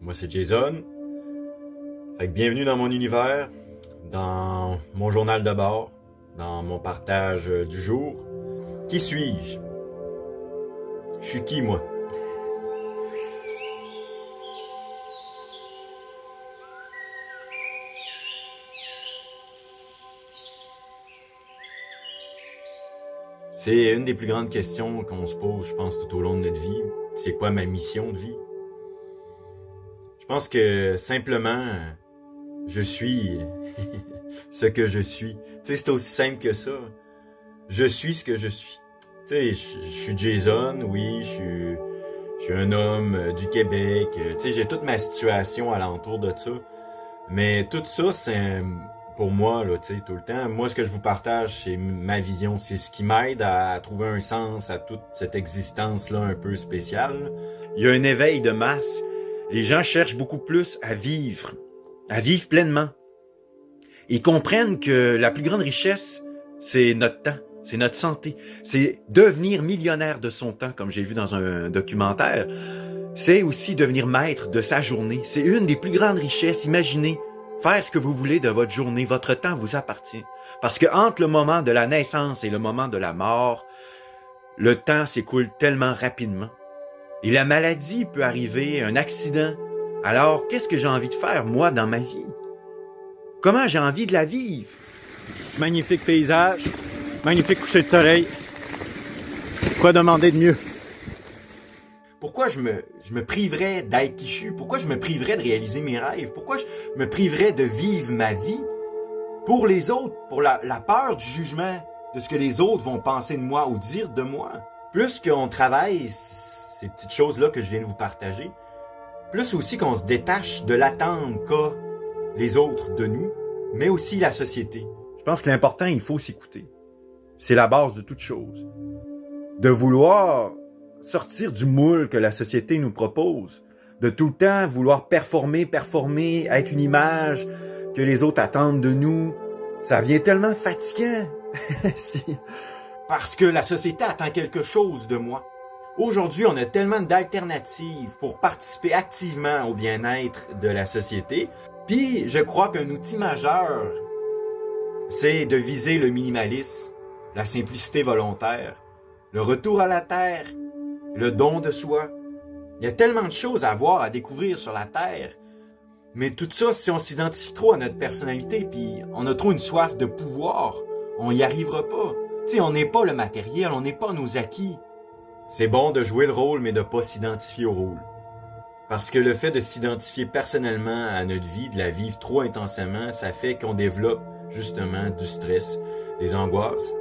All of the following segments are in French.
Moi c'est Jason. Fait que bienvenue dans mon univers, dans mon journal de bord, dans mon partage du jour. Qui suis-je? Je suis qui moi? C'est une des plus grandes questions qu'on se pose, je pense, tout au long de notre vie. C'est quoi ma mission de vie? Je pense que simplement, je suis ce que je suis. Tu sais, c'est aussi simple que ça. Je suis ce que je suis. Tu sais, je suis Jason, oui, je suis un homme du Québec. Tu sais, j'ai toute ma situation alentour de ça. Mais tout ça, c'est pour moi, là, tu sais, tout le temps. Moi, ce que je vous partage, c'est ma vision. C'est ce qui m'aide à trouver un sens à toute cette existence-là un peu spéciale. Il y a un éveil de masse. Les gens cherchent beaucoup plus à vivre pleinement. Ils comprennent que la plus grande richesse, c'est notre temps, c'est notre santé. C'est devenir millionnaire de son temps, comme j'ai vu dans un documentaire. C'est aussi devenir maître de sa journée. C'est une des plus grandes richesses. Imaginez, faire ce que vous voulez de votre journée. Votre temps vous appartient. Parce que entre le moment de la naissance et le moment de la mort, le temps s'écoule tellement rapidement. Et la maladie peut arriver, un accident. Alors, qu'est-ce que j'ai envie de faire, moi, dans ma vie? Comment j'ai envie de la vivre? Magnifique paysage, magnifique coucher de soleil. Quoi demander de mieux? Pourquoi je me priverais d'être qui je suis? Pourquoi je me priverais de réaliser mes rêves? Pourquoi je me priverais de vivre ma vie pour les autres, pour la peur du jugement, de ce que les autres vont penser de moi ou dire de moi? Plus qu'on travaille ces petites choses-là que je viens de vous partager, plus aussi qu'on se détache de l'attente qu'a les autres de nous, mais aussi la société. Je pense que l'important, il faut s'écouter. C'est la base de toute chose. De vouloir sortir du moule que la société nous propose, de tout le temps vouloir performer, être une image que les autres attendent de nous, ça devient tellement fatigant. Parce que la société attend quelque chose de moi. Aujourd'hui, on a tellement d'alternatives pour participer activement au bien-être de la société. Puis, je crois qu'un outil majeur, c'est de viser le minimalisme, la simplicité volontaire, le retour à la terre, le don de soi. Il y a tellement de choses à voir, à découvrir sur la terre. Mais tout ça, si on s'identifie trop à notre personnalité, puis on a trop une soif de pouvoir, on n'y arrivera pas. Tu sais, on n'est pas le matériel, on n'est pas nos acquis. C'est bon de jouer le rôle, mais de pas s'identifier au rôle. Parce que le fait de s'identifier personnellement à notre vie, de la vivre trop intensément, ça fait qu'on développe justement du stress, des angoisses.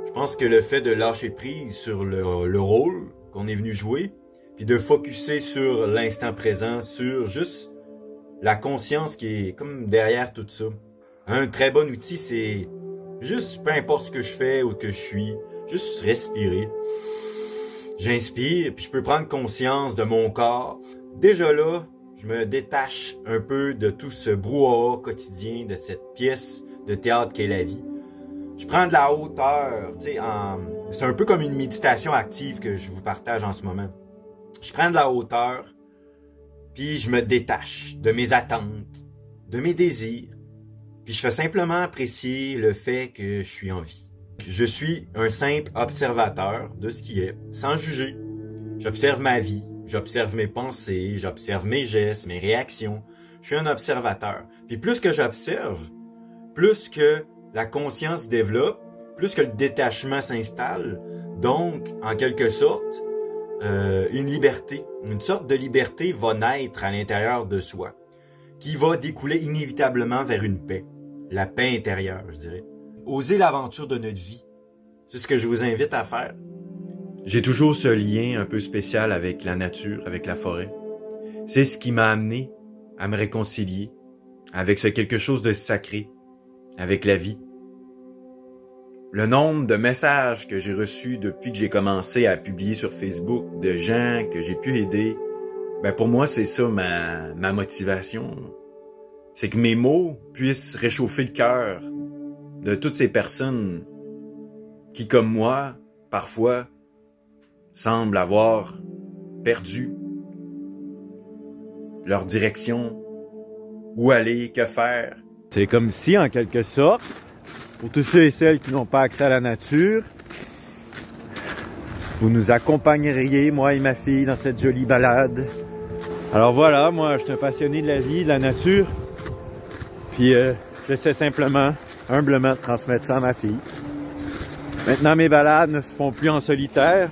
Je pense que le fait de lâcher prise sur le rôle qu'on est venu jouer, puis de focusser sur l'instant présent, sur juste la conscience qui est comme derrière tout ça. Un très bon outil, c'est juste peu importe ce que je fais ou que je suis, juste respirer. J'inspire, puis je peux prendre conscience de mon corps. Déjà là, je me détache un peu de tout ce brouhaha quotidien, de cette pièce de théâtre qu'est la vie. Je prends de la hauteur, tu sais, c'est un peu comme une méditation active que je vous partage en ce moment. Je prends de la hauteur, puis je me détache de mes attentes, de mes désirs, puis je fais simplement apprécier le fait que je suis en vie. Je suis un simple observateur de ce qui est, sans juger. J'observe ma vie, j'observe mes pensées, j'observe mes gestes, mes réactions. Je suis un observateur. Puis plus que j'observe, plus que la conscience développe, plus que le détachement s'installe. Donc, en quelque sorte, une liberté, une sorte de liberté va naître à l'intérieur de soi, qui va découler inévitablement vers une paix. La paix intérieure, je dirais. Oser l'aventure de notre vie. C'est ce que je vous invite à faire. J'ai toujours ce lien un peu spécial avec la nature, avec la forêt. C'est ce qui m'a amené à me réconcilier avec ce quelque chose de sacré, avec la vie. Le nombre de messages que j'ai reçus depuis que j'ai commencé à publier sur Facebook, de gens que j'ai pu aider, ben pour moi c'est ça ma motivation. C'est que mes mots puissent réchauffer le cœur de toutes ces personnes qui, comme moi, parfois, semblent avoir perdu leur direction, où aller, que faire. C'est comme si, en quelque sorte, pour tous ceux et celles qui n'ont pas accès à la nature, vous nous accompagneriez, moi et ma fille, dans cette jolie balade. Alors voilà, moi, je suis un passionné de la vie, de la nature. Puis, j'essaie simplement, humblement, de transmettre ça à ma fille. Maintenant, mes balades ne se font plus en solitaire,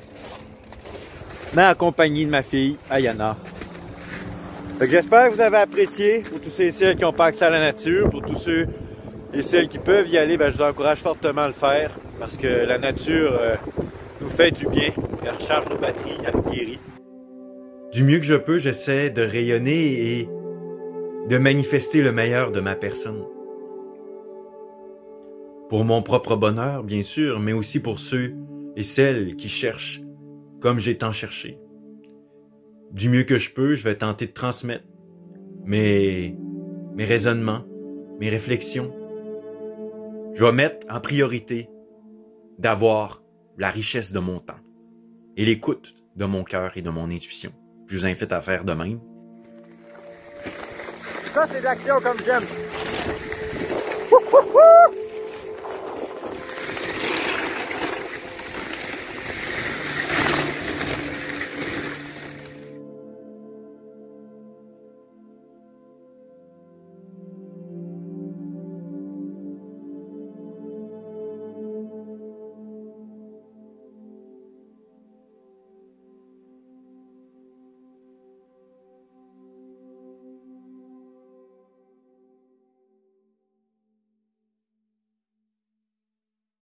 mais accompagné de ma fille, Ayana. Fait que j'espère que vous avez apprécié, pour tous ceux et celles qui n'ont pas accès à la nature, pour tous ceux et celles qui peuvent y aller, ben, je vous encourage fortement à le faire, parce que la nature nous fait du bien, elle recharge nos batteries, elle nous guérit. Du mieux que je peux, j'essaie de rayonner et de manifester le meilleur de ma personne. Pour mon propre bonheur, bien sûr, mais aussi pour ceux et celles qui cherchent, comme j'ai tant cherché. Du mieux que je peux, je vais tenter de transmettre mes raisonnements, mes réflexions. Je vais mettre en priorité d'avoir la richesse de mon temps et l'écoute de mon cœur et de mon intuition. Je vous invite à faire de même. Ça, c'est de l'action comme j'aime.